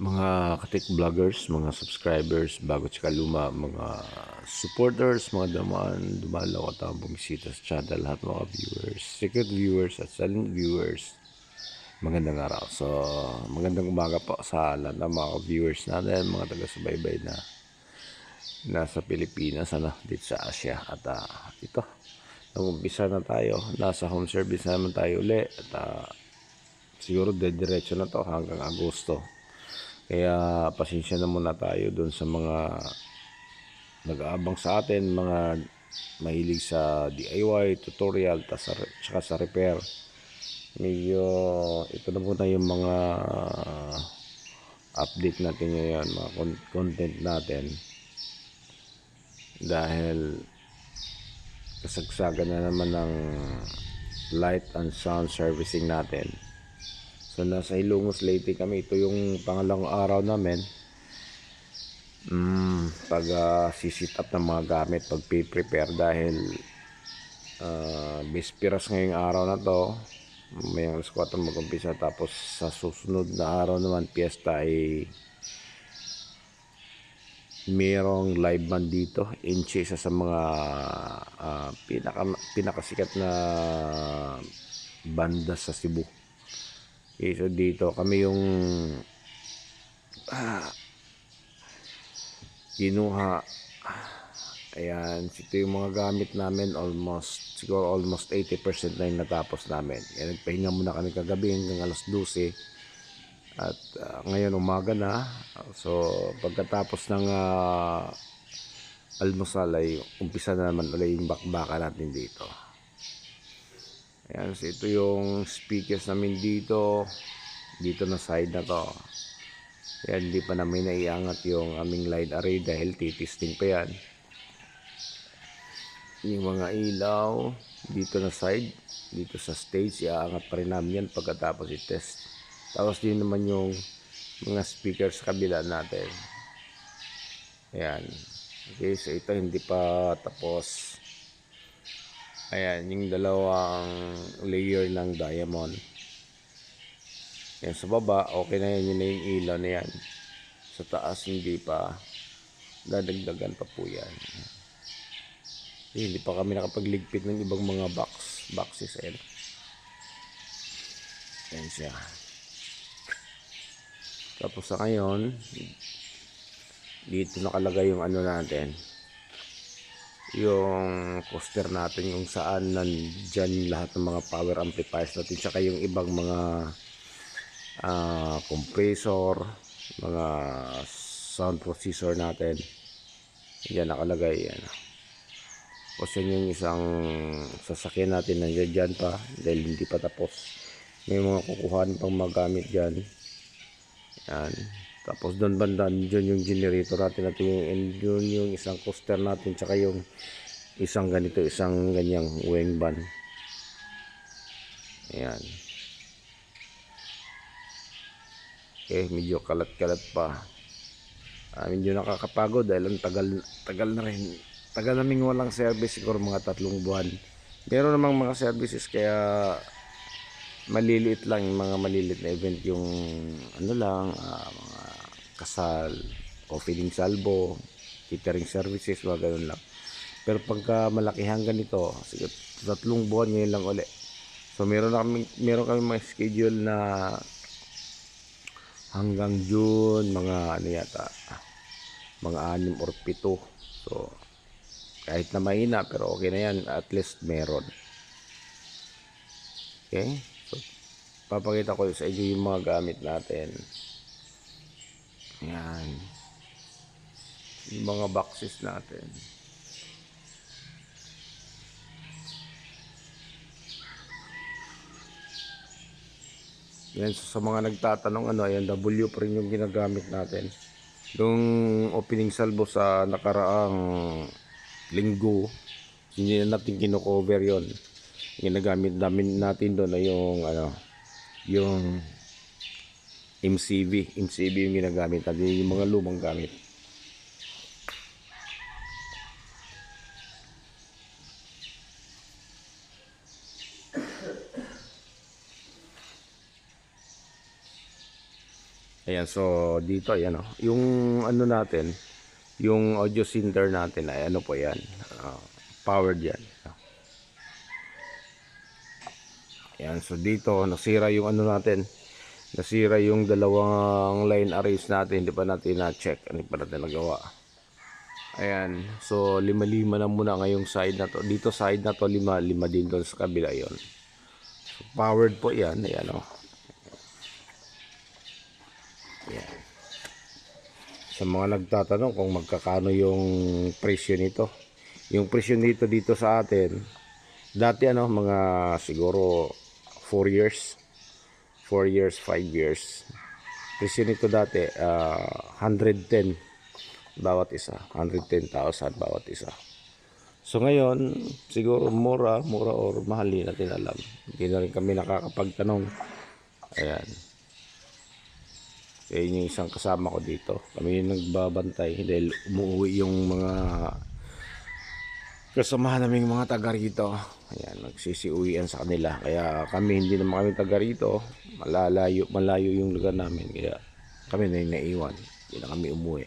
Mga katik vloggers, mga subscribers, bago tsaka luma, mga supporters, mga dumalaw at ang bumisita sa channel, lahat mga viewers, secret viewers at silent viewers. Magandang araw. So, magandang umaga po sa lahat ng mga viewers natin, mga taga-subaybay na nasa Pilipinas, dito sa Asia. At ito, nag-umpisa na tayo. Nasa home service na naman tayo uli. At siguro diretso na to hanggang Agosto. Kaya pasensya na muna tayo doon sa mga nag-aabang sa atin, mga mahilig sa DIY, tutorial, tsaka sa repair. Medyo ito na muna yung mga update natin ngayon, mga content natin. Dahil kasagsagan na naman ng light and sound servicing natin. So nasa Ilongos Leyte kami. Ito yung pangalawang araw namin pag sisit up ng mga gamit, pag prepare dahil bispiras ngayong araw na to, mayang alas 4 mag-umpisa, tapos sa susunod na araw naman piyesta ay mayroong live band dito. Inchi, isa sa mga pinakasikat na banda sa Cebu. Okay, so dito kami yung kinuha. Ayan, ito yung mga gamit namin, siguro almost 80% na yung natapos namin. Yan, nagpahinga muna kami kagabi hanggang alas 12. At ngayon umaga na. So pagkatapos ng almusal ay umpisa na naman ulit yung bakbaka natin dito. Ayan, so ito yung speakers namin dito na side na to. Ayan, hindi pa namin naiangat yung aming line array dahil titisting pa yan. Yung mga ilaw dito na side, dito sa stage, iaangat pa rin namin yan pagkatapos i-test. Tapos din naman yung mga speakers sa kabila natin. Ayan. Okay, so ito hindi pa tapos. Ayan, yung dalawang layer ng diamond. Yan sa baba, okay na yan, yun na yung ilaw na yan. Sa taas hindi pa, dadagdagan pa po yan. Hindi pa kami nakapagligpit ng ibang mga boxes. Ayan siya. Tapos sa ngayon, dito nakalagay yung ano natin, yung coaster natin, yung saan nandyan lahat ng mga power amplifiers natin, tsaka yung ibang mga compressor, mga sound processor natin. Yan nakalagay yan. Tapos yan yung isang sasakyan natin nandiyan dyan pa dahil hindi pa tapos. May mga kukuhaan pang magamit dyan. Yan. Tapos doon banda, dyan yung generator natin at yung isang coaster natin, tsaka yung isang ganito, isang ganyang wing van. Ayan. Okay, medyo kalat-kalat pa. Medyo nakakapagod dahil ang tagal na rin. Tagal naming walang service, siguro mga 3 buwan. Meron namang mga services kaya maliliit lang, yung mga maliliit na event, yung ano lang, mga kasal, opening salvo, catering services, mga ganun lang. Pero pagka malakihan ganito, siguro 3 buwan ngayon lang uli. So meron kami mga schedule na hanggang June, mga ano yata, mga 6 or 7. So kahit na mahina, pero okay na yan, at least meron. Okay, so papakita ko sa inyo yung mga gamit natin. Yan, yung mga boxes natin. Yan, so sa mga nagtatanong, ayan, W pa rin yung ginagamit natin. Yung opening salvo sa nakaraang linggo, hindi na natin kino-cover yon. Ginagamit natin doon ay yung MCV yung ginagamit natin, yung mga lumang gamit. Ayan, so dito, ayan o. Yung ano natin, yung audio center natin ay ano po yan. Powered yan. Ayan, so dito, nasira yung ano natin. Nasira yung dalawang line arrays natin. Hindi pa natin na-check. Hindi pa natin nagawa. Ayan, so lima-lima na muna ngayong side na to. Dito side na to, lima din doon sa kabila yon. So, powered po yan. Ayan o. Ayan. Sa mga nagtatanong kung magkakano yung presyo nito. Yung presyo nito dito sa atin, dati ano, mga siguro 4 years. 4 years, 5 years. Presyo nito dati, 110 bawat isa. 110,000 bawat isa. So ngayon, siguro mura or mahal, hindi natin alam. Hindi na rin kami nakakapagtanong. Ayan. Kaya yung isang kasama ko dito. Kami yung nagbabantay dahil umuwi yung mga kasamahan naming mga taga rito. Ayan, nagsisiuwian sa kanila. Kaya kami, hindi naman kami taga rito. Malayo yung lugar namin. Kaya kami na yung naiwan. Hindi na kami umuwi.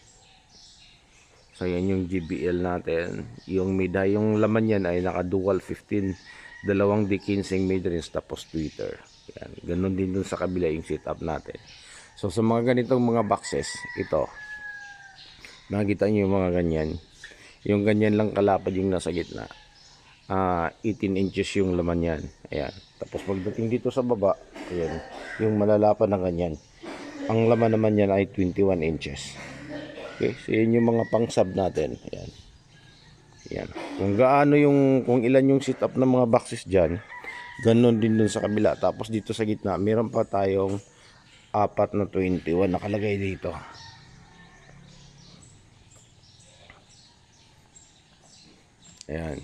So yan yung JBL natin. Yung mida, yung laman yan ay naka dual 15. Dalawang D15 mid-range tapos tweeter. Yan, ganun din dun sa kabila yung setup natin. So sa mga ganitong mga boxes, ito. Nakikita nyo yung mga ganyan. Yung ganyan lang kalapad yung nasa gitna. 18 inches yung laman yan. Ayan. Tapos pagdating dito sa baba, ayan, yung malalapad na ganyan. Ang laman naman yan ay 21 inches. Okay, so yun yung mga pang-sub natin. Ayan. Ayan. Kung ilan yung setup ng mga boxes dyan, ganun din dun sa kabila. Tapos dito sa gitna, meron pa tayong 4 na 21 nakalagay dito. Ayan.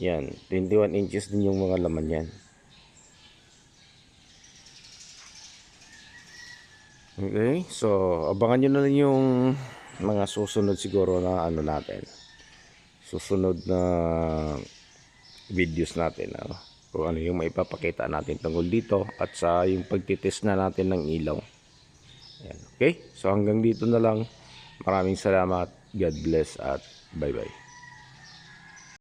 Yan, 21 inches din yung mga laman yan. Okay, so abangan nyo na lang yung mga susunod siguro na ano natin. Susunod na videos natin. Kung ano yung maipapakita natin tungkol dito at sa yung pagtitest na natin ng ilaw. Ayan, okay, so hanggang dito na lang. Maraming salamat. God bless at bye bye.